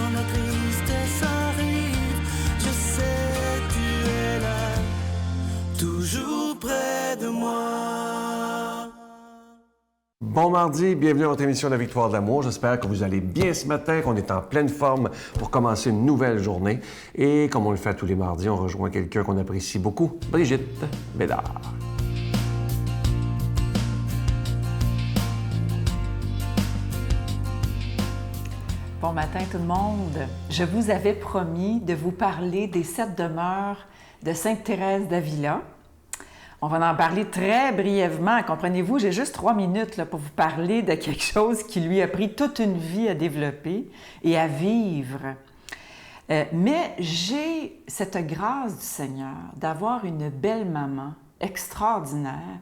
quand la tristesse arrive, je sais tu es là, toujours près de moi. Bon mardi, bienvenue à votre émission La Victoire de l'amour. J'espère que vous allez bien ce matin, qu'on est en pleine forme pour commencer une nouvelle journée. Et comme on le fait tous les mardis, on rejoint quelqu'un qu'on apprécie beaucoup, Brigitte Bédard. Bon matin tout le monde. Je vous avais promis de vous parler des 7 demeures de Sainte Thérèse d'Avila. On va en parler très brièvement. Comprenez-vous, j'ai juste 3 minutes là, pour vous parler de quelque chose qui lui a pris toute une vie à développer et à vivre. Mais j'ai cette grâce du Seigneur d'avoir une belle maman extraordinaire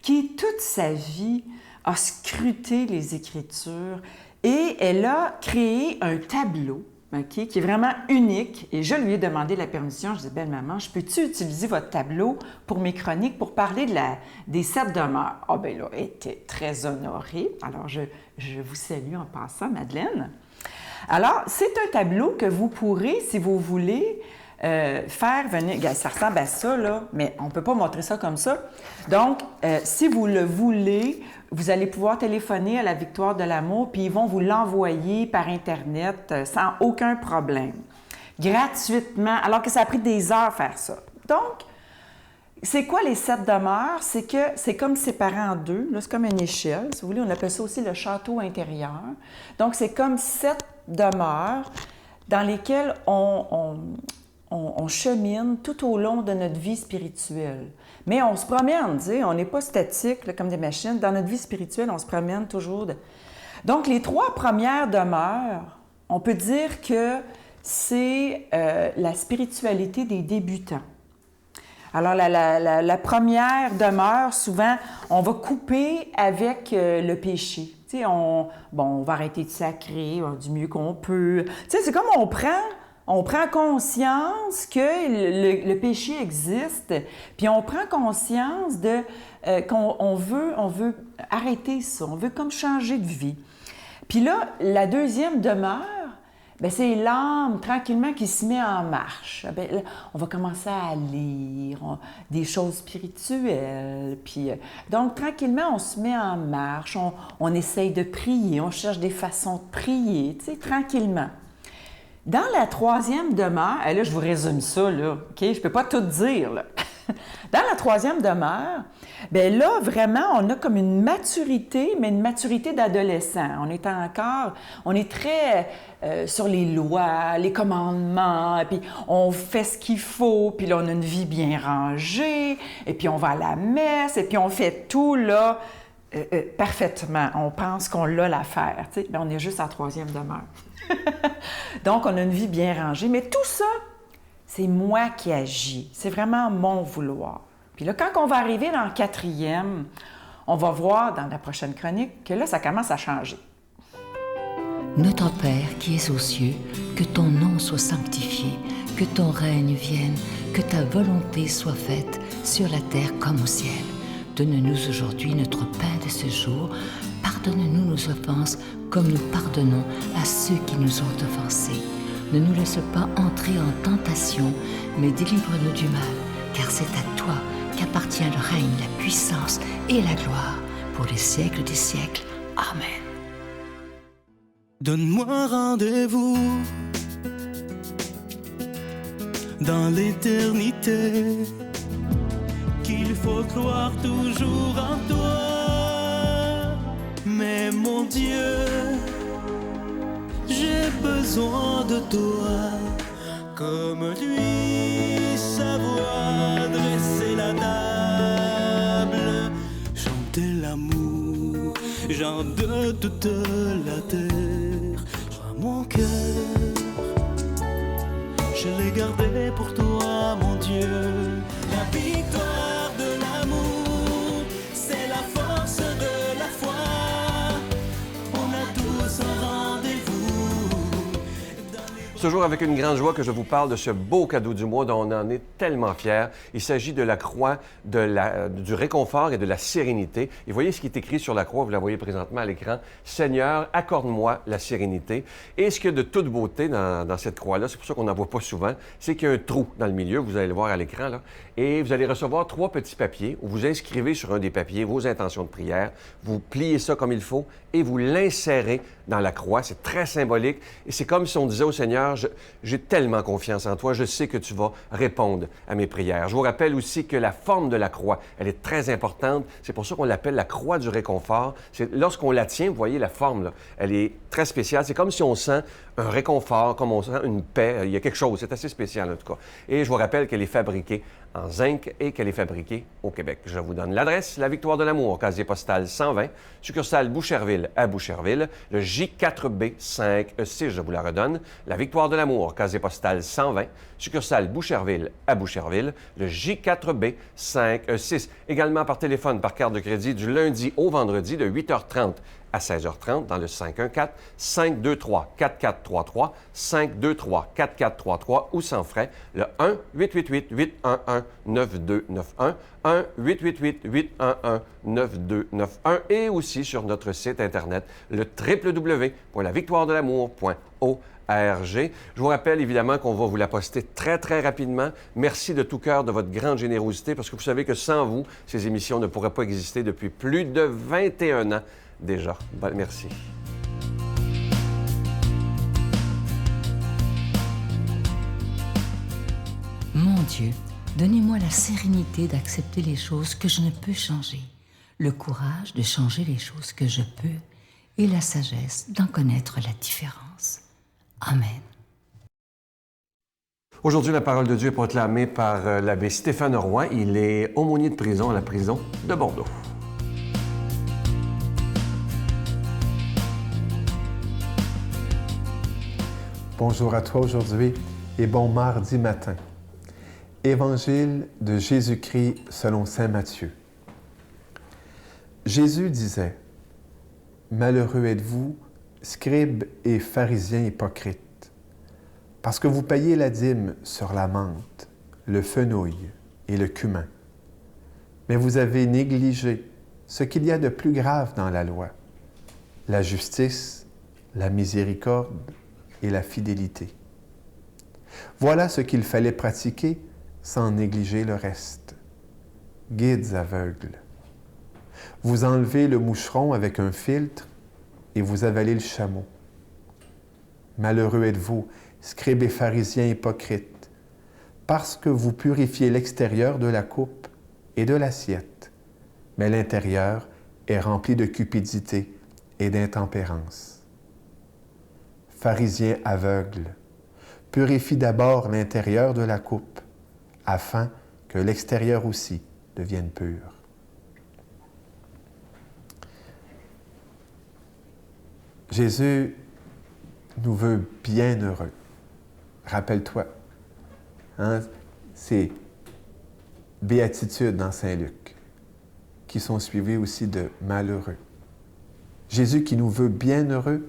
qui, toute sa vie, a scruté les Écritures et elle a créé un tableau qui est vraiment unique. Et je lui ai demandé la permission. Je dis, belle maman, je peux-tu utiliser votre tableau pour mes chroniques, pour parler des 7 demeures? Ah, bien là, elle était très honorée. Alors, je vous salue en passant, Madeleine. Alors, c'est un tableau que vous pourrez, si vous voulez, faire venir... Regarde, ça ressemble à ça, là, mais on ne peut pas montrer ça comme ça. Donc, si vous le voulez, vous allez pouvoir téléphoner à la Victoire de l'amour, puis ils vont vous l'envoyer par Internet sans aucun problème, gratuitement, alors que ça a pris des heures à faire ça. Donc, c'est quoi les 7 demeures? C'est que c'est comme séparé en deux. Là, c'est comme une échelle, si vous voulez. On appelle ça aussi le château intérieur. Donc, c'est comme 7 demeures dans lesquelles on chemine tout au long de notre vie spirituelle. Mais on se promène, tu sais, on n'est pas statique là, comme des machines. Dans notre vie spirituelle, on se promène toujours. Donc, les 3 premières demeures, on peut dire que c'est la spiritualité des débutants. Alors, la première demeure, souvent, on va couper avec le péché. Tu sais, on va arrêter de sacrer du mieux qu'on peut. Tu sais, c'est comme on prend conscience que le péché existe, puis on prend conscience qu'on veut arrêter ça, on veut comme changer de vie. Puis là, la deuxième demeure, bien, c'est l'âme tranquillement qui se met en marche. Bien, là, on va commencer à lire des choses spirituelles. Puis, donc, tranquillement, on se met en marche, on essaye de prier, on cherche des façons de prier, tu sais, tranquillement. Dans la 3e demeure, et là, je vous résume ça, là, OK? Je ne peux pas tout dire, là. Dans la 3e demeure, bien là, vraiment, on a comme une maturité, mais une maturité d'adolescent. On est très sur les lois, les commandements, puis on fait ce qu'il faut, puis là, on a une vie bien rangée, et puis on va à la messe, et puis on fait tout, là, parfaitement. On pense qu'on l'a l'affaire, tu sais, mais on est juste à la 3e demeure. Donc, on a une vie bien rangée. Mais tout ça, c'est moi qui agis. C'est vraiment mon vouloir. Puis là, quand on va arriver dans le 4e, on va voir dans la prochaine chronique que là, ça commence à changer. Notre Père qui es aux cieux, que ton nom soit sanctifié, que ton règne vienne, que ta volonté soit faite sur la terre comme au ciel. Donne-nous aujourd'hui notre pain de ce jour. Pardonne-nous nos offenses, comme nous pardonnons à ceux qui nous ont offensés. Ne nous laisse pas entrer en tentation, mais délivre-nous du mal, car c'est à toi qu'appartient le règne, la puissance et la gloire, pour les siècles des siècles. Amen. Donne-moi rendez-vous dans l'éternité, qu'il faut croire toujours en toi. Mais mon Dieu, j'ai besoin de toi, comme lui savoir dresser la table, chanter l'amour, gens de toute la terre. Joins mon cœur, je l'ai gardé pour toi, mon Dieu. La victoire de l'amour, c'est la force de la foi. On a tous un rendez-vous dans les C'est toujours avec une grande joie que je vous parle de ce beau cadeau du mois dont on en est tellement fiers. Il s'agit de la croix du réconfort et de la sérénité. Et voyez ce qui est écrit sur la croix, vous la voyez présentement à l'écran. « Seigneur, accorde-moi la sérénité. » Et ce qu'il y a de toute beauté dans cette croix-là, c'est pour ça qu'on n'en voit pas souvent, c'est qu'il y a un trou dans le milieu, vous allez le voir à l'écran, là, et vous allez recevoir 3 petits papiers où vous inscrivez sur un des papiers vos intentions de prière, vous pliez ça comme il faut et vous l'insérez dans la croix. C'est très symbolique et c'est comme si on disait au Seigneur, j'ai tellement confiance en toi, je sais que tu vas répondre à mes prières. Je vous rappelle aussi que la forme de la croix, elle est très importante. C'est pour ça qu'on l'appelle la croix du réconfort. Lorsqu'on la tient, vous voyez la forme, là, elle est très spéciale. C'est comme si on sent un réconfort, comme on sent une paix. Il y a quelque chose, c'est assez spécial en tout cas. Et je vous rappelle qu'elle est fabriquée en zinc et qu'elle est fabriquée au Québec. Je vous donne l'adresse, la Victoire de l'Amour, casier postal 120, succursale Boucherville à Boucherville, le J4B 5E6, je vous la redonne, la Victoire de l'Amour, casier postal 120, succursale Boucherville à Boucherville, le J4B 5E6. Également par téléphone, par carte de crédit, du lundi au vendredi de 8h30 à 16h30 dans le 514-523-4433, 523-4433 ou sans frais, le 1-888-811-9291, 1-888-811-9291 et aussi sur notre site Internet, le www.lavictoiredelamour.org. Je vous rappelle évidemment qu'on va vous la poster très, très rapidement. Merci de tout cœur de votre grande générosité parce que vous savez que sans vous, ces émissions ne pourraient pas exister depuis plus de 21 ans déjà. Merci. Mon Dieu, donnez-moi la sérénité d'accepter les choses que je ne peux changer, le courage de changer les choses que je peux et la sagesse d'en connaître la différence. Amen. Aujourd'hui, la parole de Dieu est proclamée par l'abbé Stéphane Roy. Il est aumônier de prison à la prison de Bordeaux. Bonjour à toi aujourd'hui et bon mardi matin. Évangile de Jésus-Christ selon saint Matthieu. Jésus disait, « Malheureux êtes-vous, scribes et pharisiens hypocrites, parce que vous payez la dîme sur la menthe, le fenouil et le cumin. Mais vous avez négligé ce qu'il y a de plus grave dans la loi, la justice, la miséricorde et la fidélité. Voilà ce qu'il fallait pratiquer sans négliger le reste. Guides aveugles. Vous enlevez le moucheron avec un filtre et vous avalez le chameau. Malheureux êtes-vous, scribes et pharisiens hypocrites, parce que vous purifiez l'extérieur de la coupe et de l'assiette, mais l'intérieur est rempli de cupidité et d'intempérance. Pharisiens aveugles, purifie d'abord l'intérieur de la coupe, afin que l'extérieur aussi devienne pur. Jésus nous veut bienheureux. Rappelle-toi, hein, c'est béatitudes dans Saint-Luc, qui sont suivies aussi de malheureux. Jésus qui nous veut bienheureux,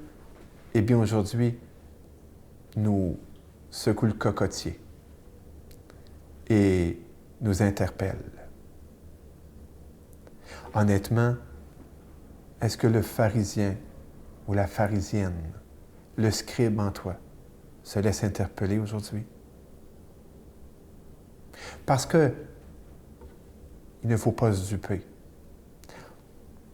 eh bien aujourd'hui, nous secoue le cocotier et nous interpelle. Honnêtement, est-ce que le pharisien ou la pharisienne, le scribe en toi, se laisse interpeller aujourd'hui? Parce que il ne faut pas se duper.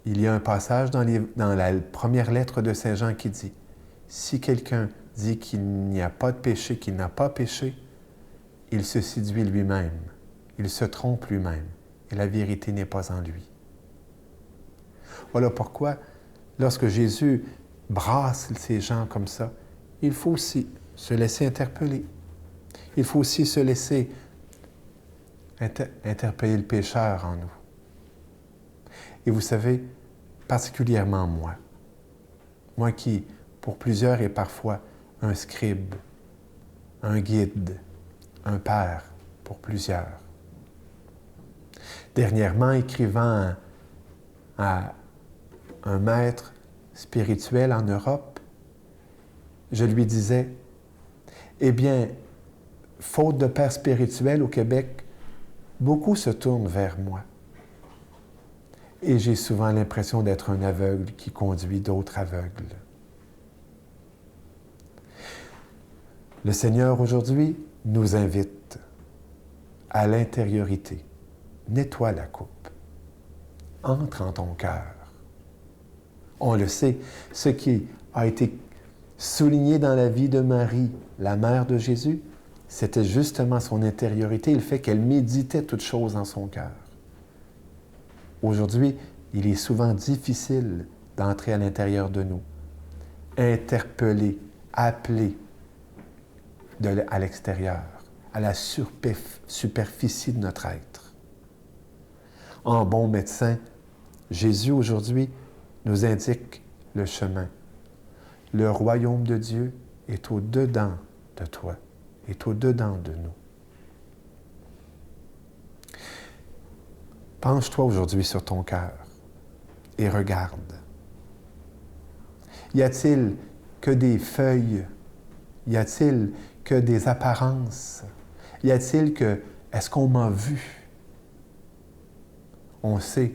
Il y a un passage dans la première lettre de Saint Jean qui dit « Si quelqu'un dit qu'il n'y a pas de péché, qu'il n'a pas péché, il se séduit lui-même, il se trompe lui-même, et la vérité n'est pas en lui. » Voilà pourquoi, lorsque Jésus brasse ces gens comme ça, il faut aussi se laisser interpeller. Il faut aussi se laisser interpeller le pécheur en nous. Et vous savez, particulièrement moi qui, pour plusieurs, est parfois un scribe, un guide, un père pour plusieurs. Dernièrement, écrivant à un maître spirituel en Europe, je lui disais, Eh bien, faute de père spirituel au Québec, beaucoup se tournent vers moi. Et j'ai souvent l'impression d'être un aveugle qui conduit d'autres aveugles. Le Seigneur, aujourd'hui, nous invite à l'intériorité. Nettoie la coupe. Entre en ton cœur. On le sait, ce qui a été souligné dans la vie de Marie, la mère de Jésus, c'était justement son intériorité, le fait qu'elle méditait toutes choses dans son cœur. Aujourd'hui, il est souvent difficile d'entrer à l'intérieur de nous, interpeller, appeler à l'extérieur, à la superficie de notre être. En bon médecin, Jésus aujourd'hui nous indique le chemin. Le royaume de Dieu est au-dedans de toi, est au-dedans de nous. Penche-toi aujourd'hui sur ton cœur et regarde. Y a-t-il que des feuilles? Y a-t-il que des apparences? Y a-t-il que « est-ce qu'on m'a vu ?» On sait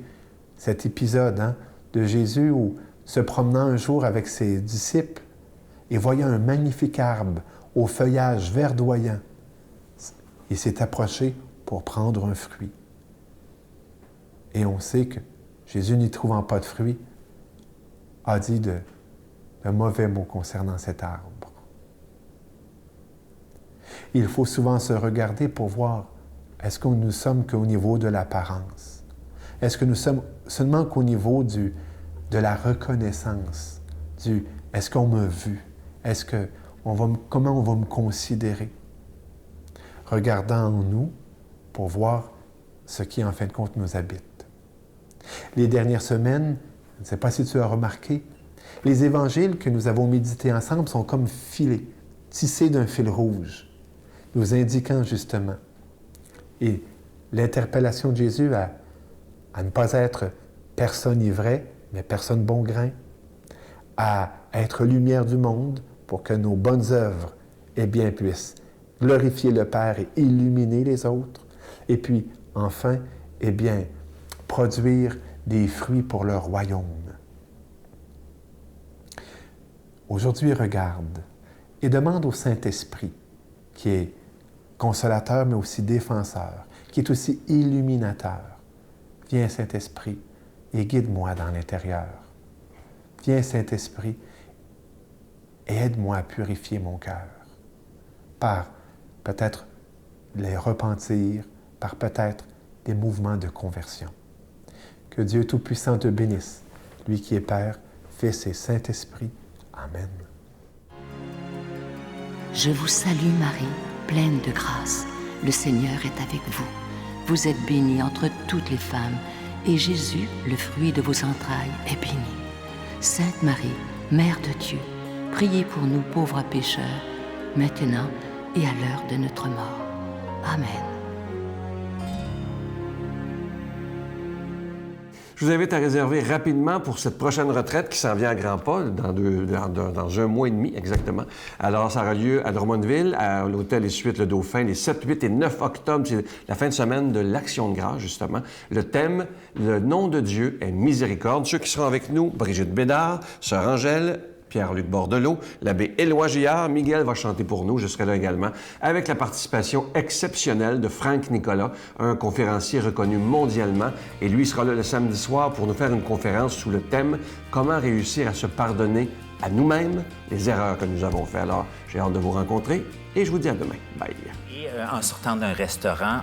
cet épisode de Jésus où, se promenant un jour avec ses disciples et voyant un magnifique arbre au feuillage verdoyant, il s'est approché pour prendre un fruit. Et on sait que Jésus, n'y trouvant pas de fruit, a dit de mauvais mots concernant cet arbre. Il faut souvent se regarder pour voir, est-ce que nous sommes qu'au niveau de l'apparence? Est-ce que nous sommes seulement qu'au niveau de la reconnaissance, est-ce qu'on m'a vu? Comment on va me considérer? Regardant en nous pour voir ce qui, en fin de compte, nous habite. Les dernières semaines, je ne sais pas si tu as remarqué, les évangiles que nous avons médités ensemble sont comme filés, tissés d'un fil rouge, nous indiquant justement. Et l'interpellation de Jésus à ne pas être personne ivraie, mais personne bon grain, à être lumière du monde pour que nos bonnes œuvres, puissent glorifier le Père et illuminer les autres. Et puis, enfin, produire des fruits pour le royaume. Aujourd'hui, regarde et demande au Saint-Esprit, qui est consolateur, mais aussi défenseur, qui est aussi illuminateur. Viens, Saint-Esprit, et guide-moi dans l'intérieur. Viens, Saint-Esprit, et aide-moi à purifier mon cœur. Par peut-être les repentir, par peut-être des mouvements de conversion. Que Dieu Tout-Puissant te bénisse, lui qui est Père, Fils et Saint-Esprit. Amen. Je vous salue Marie, pleine de grâce. Le Seigneur est avec vous. Vous êtes bénie entre toutes les femmes, et Jésus, le fruit de vos entrailles, est béni. Sainte Marie, Mère de Dieu, priez pour nous pauvres pécheurs, maintenant et à l'heure de notre mort. Amen. Je vous invite à réserver rapidement pour cette prochaine retraite qui s'en vient à grands pas, dans un mois et demi exactement. Alors, ça aura lieu à Drummondville, à l'hôtel et suites Le Dauphin, les 7, 8 et 9 octobre. C'est la fin de semaine de l'Action de grâce, justement. Le thème, le nom de Dieu est miséricorde. Ceux qui seront avec nous, Brigitte Bédard, Sœur Angèle, Pierre-Luc Bordelot, l'abbé Éloi Gillard, Miguel va chanter pour nous, je serai là également, avec la participation exceptionnelle de Franck Nicolas, un conférencier reconnu mondialement, et lui sera là le samedi soir pour nous faire une conférence sous le thème « Comment réussir à se pardonner à nous-mêmes les erreurs que nous avons faites ». Alors, j'ai hâte de vous rencontrer et je vous dis à demain. Bye! Et en sortant d'un restaurant,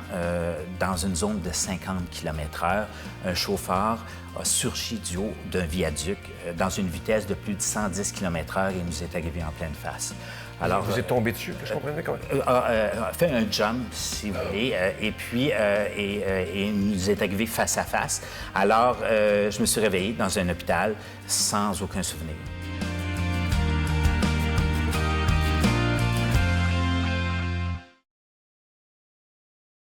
dans une zone de 50 km/h, un chauffeur a surgi du haut d'un viaduc dans une vitesse de plus de 110 km/h et nous est arrivé en pleine face. Alors, vous êtes tombé dessus, que je comprenais comment? A fait un jump, si vous voulez, et puis et nous est arrivé face à face. Alors, je me suis réveillé dans un hôpital sans aucun souvenir.